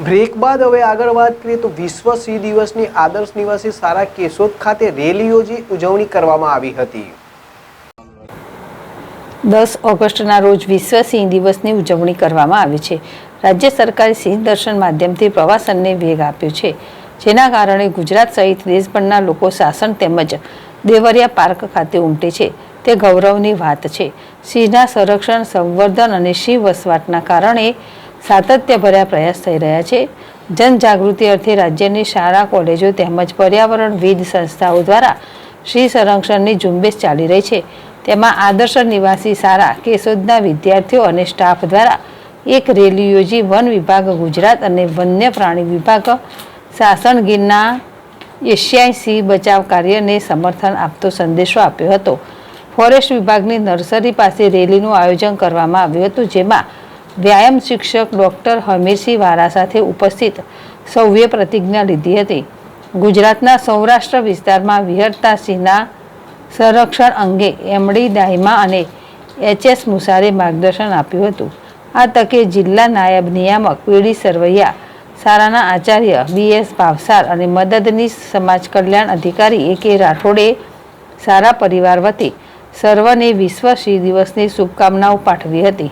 Break બાદ હવે આગળ વાત કરીએ તો વિશ્વ સિંહ દિવસની આદર્શ નિવાસી શાળા કેશોદ ખાતે રેલી યોજી ઉજવણી કરવામાં આવી હતી। 10 ઓગસ્ટના રોજ વિશ્વ સિંહ દિવસની ઉજવણી કરવામાં આવી છે। રાજ્ય સરકારે સિંહ દર્શન માધ્યમથી પ્રવાસનને વેગ આપ્યો છે, જેના કારણે ગુજરાત સહિત દેશભરના લોકો શાસન તેમજ દેવરિયા પાર્ક ખાતે ઉમટે છે, તે ગૌરવની વાત છે। સિંહના સંરક્ષણ, સંવર્ધન અને સિંહ વસવાટના કારણે સાતત્યભર્યા પ્રયાસ થઈ રહ્યા છે। જનજાગૃતિ અર્થે રાજ્યની શાળા, કોલેજો તેમજ પર્યાવરણવિદ સંસ્થાઓ દ્વારા સિંહ સંરક્ષણની ઝુંબેશ ચાલી રહી છે। તેમાં આદર્શ નિવાસી શાળા કેશોદના વિદ્યાર્થીઓ અને સ્ટાફ દ્વારા એક રેલી યોજી વન વિભાગ, ગુજરાત અને વન્ય પ્રાણી વિભાગ શાસન ગીરના એશિયાઈ સિંહ બચાવ કાર્યને સમર્થન આપતો સંદેશો આપ્યો હતો। ફોરેસ્ટ વિભાગની નર્સરી પાસે રેલીનું આયોજન કરવામાં આવ્યું હતું, જેમાં વ્યાયામ શિક્ષક ડૉક્ટર હમીરસિંહ વારા સાથે ઉપસ્થિત સૌએ પ્રતિજ્ઞા લીધી હતી। ગુજરાતના સૌરાષ્ટ્ર વિસ્તારમાં વિહરતા સિંહના સંરક્ષણ અંગે એમડી દાહિમા અને એચએસ મુસારે માર્ગદર્શન આપ્યું હતું। આ તકે જિલ્લા નાયબ નિયામક પીડી સરવૈયા, શાળાના આચાર્ય બીએસ ભાવસાર અને મદદનીશ સમાજ કલ્યાણ અધિકારી એકે રાઠોડે શાળા પરિવાર વતી સર્વને વિશ્વ સિંહ દિવસની શુભકામનાઓ પાઠવી હતી।